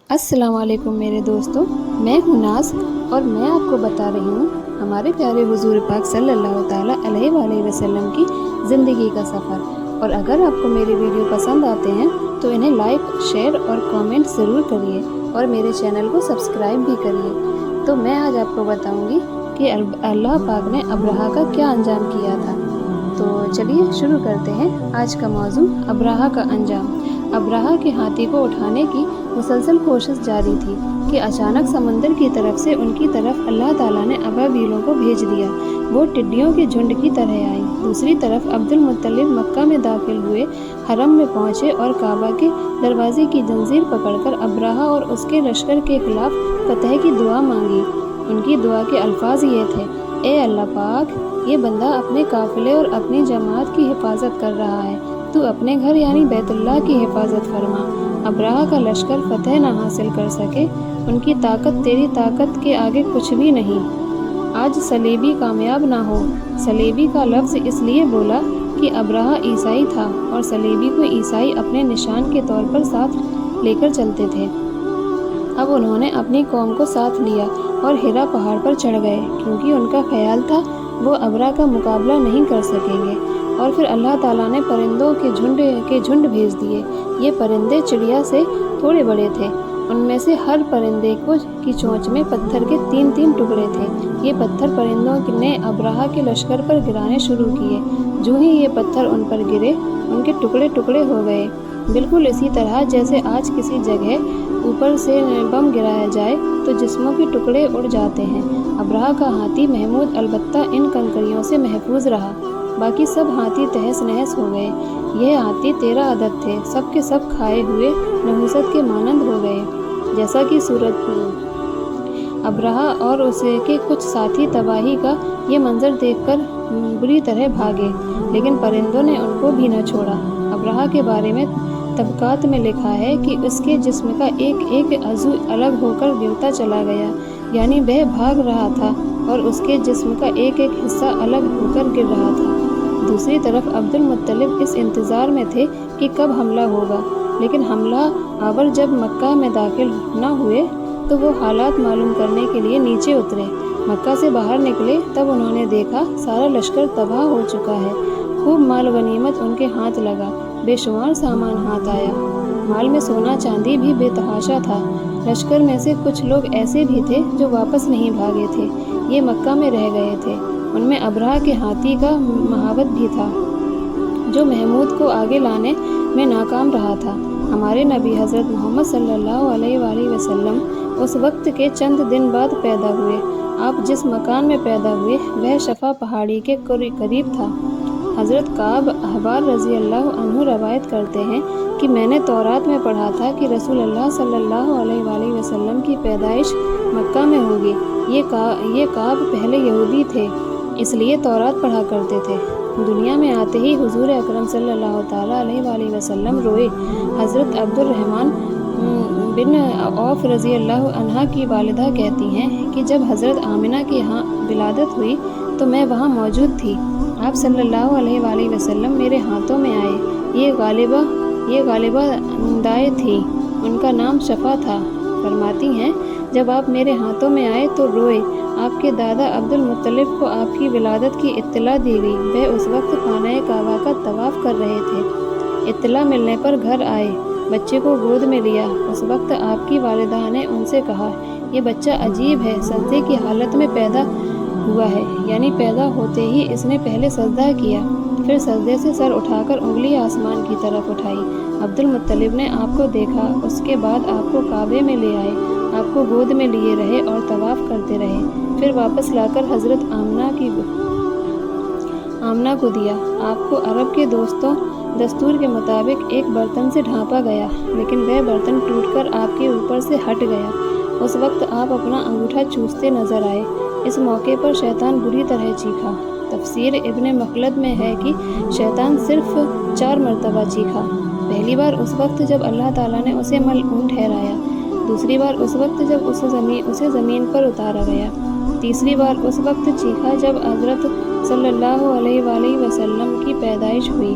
السلام علیکم میرے دوستوں، میں ہوں ناز اور میں آپ کو بتا رہی ہوں ہمارے پیارے حضور پاک صلی اللہ تعالیٰ علیہ وآلہ وسلم کی زندگی کا سفر۔ اور اگر آپ کو میرے ویڈیو پسند آتے ہیں تو انہیں لائک، شیئر اور کامنٹ ضرور کریے اور میرے چینل کو سبسکرائب بھی کریے۔ تو میں آج آپ کو بتاؤں گی کہ اللہ پاک نے ابرہہ کا کیا انجام کیا تھا۔ تو چلیے شروع کرتے ہیں آج کا موضوع، ابرہہ کا انجام۔ ابرہہ کے ہاتھی کو اٹھانے کی مسلسل کوشش جاری تھی کہ اچانک سمندر کی طرف سے ان کی طرف اللہ تعالیٰ نے ابابیلوں کو بھیج دیا۔ وہ ٹڈیوں کے جھنڈ کی طرح آئیں۔ دوسری طرف عبد المطلب مکہ میں داخل ہوئے، حرم میں پہنچے اور کعبہ کے دروازے کی زنجیر پکڑ کر ابرہہ اور اس کے لشکر کے خلاف فتح کی دعا مانگی۔ ان کی دعا کے الفاظ یہ تھے: اے اللہ پاک، یہ بندہ اپنے قافلے اور اپنی جماعت کی حفاظت کر رہا ہے، تو اپنے گھر یعنی بیت اللہ کی حفاظت فرما۔ ابرہہ کا لشکر فتح نہ حاصل کر سکے، ان کی طاقت تیری طاقت کے آگے کچھ بھی نہیں۔ آج صلیبی کامیاب نہ ہو۔ صلیبی کا لفظ اس لیے بولا کہ ابرہہ عیسائی تھا اور صلیبی کو عیسائی اپنے نشان کے طور پر ساتھ لے کر چلتے تھے۔ اب انہوں نے اپنی قوم کو ساتھ لیا اور ہرا پہاڑ پر چڑھ گئے، کیونکہ ان کا خیال تھا وہ ابرہہ کا مقابلہ نہیں کر سکیں گے۔ اور پھر اللہ تعالیٰ نے پرندوں کے جھنڈ بھیج دیے۔ یہ پرندے چڑیا سے تھوڑے بڑے تھے۔ ان میں سے ہر پرندے کی چونچ میں پتھر کے 3 ٹکڑے تھے۔ یہ پتھر پرندوں نے ابرہہ کے لشکر پر گرانے شروع کیے۔ جو ہی یہ پتھر ان پر گرے، ان کے ٹکڑے ٹکڑے ہو گئے، بالکل اسی طرح جیسے آج کسی جگہ اوپر سے بم گرایا جائے تو جسموں کے ٹکڑے اڑ جاتے ہیں۔ ابرہہ کا ہاتھی محمود البتہ ان کنکریوں سے محفوظ رہا، باقی سب ہاتھی تہس نہس ہو گئے۔ یہ ہاتھی 13 عدد تھے، سب کے سب کھائے ہوئے نحوست کے مانند ہو گئے، جیسا کہ صورت ابرہہ اور اس کے کچھ ساتھی تباہی کا یہ منظر دیکھ کر بری طرح بھاگے، لیکن پرندوں نے ان کو بھی نہ چھوڑا۔ ابرہہ کے بارے میں طبقات میں لکھا ہے کہ اس کے جسم کا ایک ایک عضو الگ ہو کر گرتا چلا گیا، یعنی وہ بھاگ رہا تھا اور اس کے جسم کا ایک ایک حصہ الگ ہو کر گر رہا تھا۔ دوسری طرف عبد المطلب اس انتظار میں تھے کہ کب حملہ ہوگا، لیکن حملہ آور جب مکہ میں داخل نہ ہوئے تو وہ حالات معلوم کرنے کے لیے نیچے اترے۔ مکہ سے باہر نکلے تب انہوں نے دیکھا سارا لشکر تباہ ہو چکا ہے۔ خوب مال غنیمت ان کے ہاتھ لگا، بے شمار سامان ہاتھ آیا۔ مال میں سونا چاندی بھی بے تحاشا تھا۔ لشکر میں سے کچھ لوگ ایسے بھی تھے جو واپس نہیں بھاگے تھے، یہ مکہ میں رہ گئے تھے۔ ان میں ابرہہ کے ہاتھی کا محاوت بھی تھا، جو محمود کو آگے لانے میں ناکام رہا تھا۔ ہمارے نبی حضرت محمد صلی اللہ علیہ وآلہ وسلم اس وقت کے چند دن بعد پیدا ہوئے۔ آپ جس مکان میں پیدا ہوئے وہ شفا پہاڑی کے قریب تھا۔ حضرت کعب احبار رضی اللہ عنہ روایت کرتے ہیں کہ میں نے تورات میں پڑھا تھا کہ رسول اللہ صلی اللہ علیہ وآلہ وسلم کی پیدائش مکہ میں ہوگی۔ یہ کعب پہلے یہودی تھے، اس لیے تورات پڑھا کرتے تھے۔ دنیا میں آتے ہی حضور اکرم صلی اللہ تعالیٰ علیہ وآلہ وسلم روئے۔ حضرت عبد الرحمن بن عوف رضی اللہ عنہ کی والدہ کہتی ہیں کہ جب حضرت آمنہ کی یہاں ولادت ہوئی تو میں وہاں موجود تھی۔ آپ صلی اللہ علیہ وآلہ وسلم میرے ہاتھوں میں آئے۔ یہ غالبہ دائیں تھی، ان کا نام شفا تھا۔ فرماتی ہیں جب آپ میرے ہاتھوں میں آئے تو روئے۔ آپ کے دادا عبد المطلب کو آپ کی ولادت کی اطلاع دی گئی۔ وہ اس وقت خانہ کعبہ کا طواف کر رہے تھے۔ اطلاع ملنے پر گھر آئے، بچے کو گود میں لیا۔ اس وقت آپ کی والدہ نے ان سے کہا، یہ بچہ عجیب ہے، سجدے کی حالت میں پیدا ہوا ہے، یعنی پیدا ہوتے ہی اس نے پہلے سجدہ کیا، پھر سجدے سے سر اٹھا کر انگلی آسمان کی طرف اٹھائی۔ عبد المطلب نے آپ کو دیکھا، اس کے بعد آپ کو کعبے میں لے آئے، آپ کو گود میں لیے رہے اور طواف کرتے رہے، پھر واپس لا کر حضرت آمنہ کو دیا۔ آپ کو عرب کے دستور کے مطابق ایک برتن سے ڈھانپا گیا، لیکن وہ برتن ٹوٹ کر آپ کے اوپر سے ہٹ گیا۔ اس وقت آپ اپنا انگوٹھا چوستے نظر آئے۔ اس موقع پر شیطان بری طرح چیخا۔ تفسیر ابن مخلد میں ہے کہ شیطان صرف 4 مرتبہ چیخا۔ پہلی بار اس وقت جب اللہ تعالیٰ نے اسے ملعون ٹھہرایا، دوسری بار اس وقت جب اسے زمین پر اتارا گیا، تیسری بار اس وقت چیخا جب حضرت صلی اللہ علیہ وآلہ وسلم کی پیدائش ہوئی،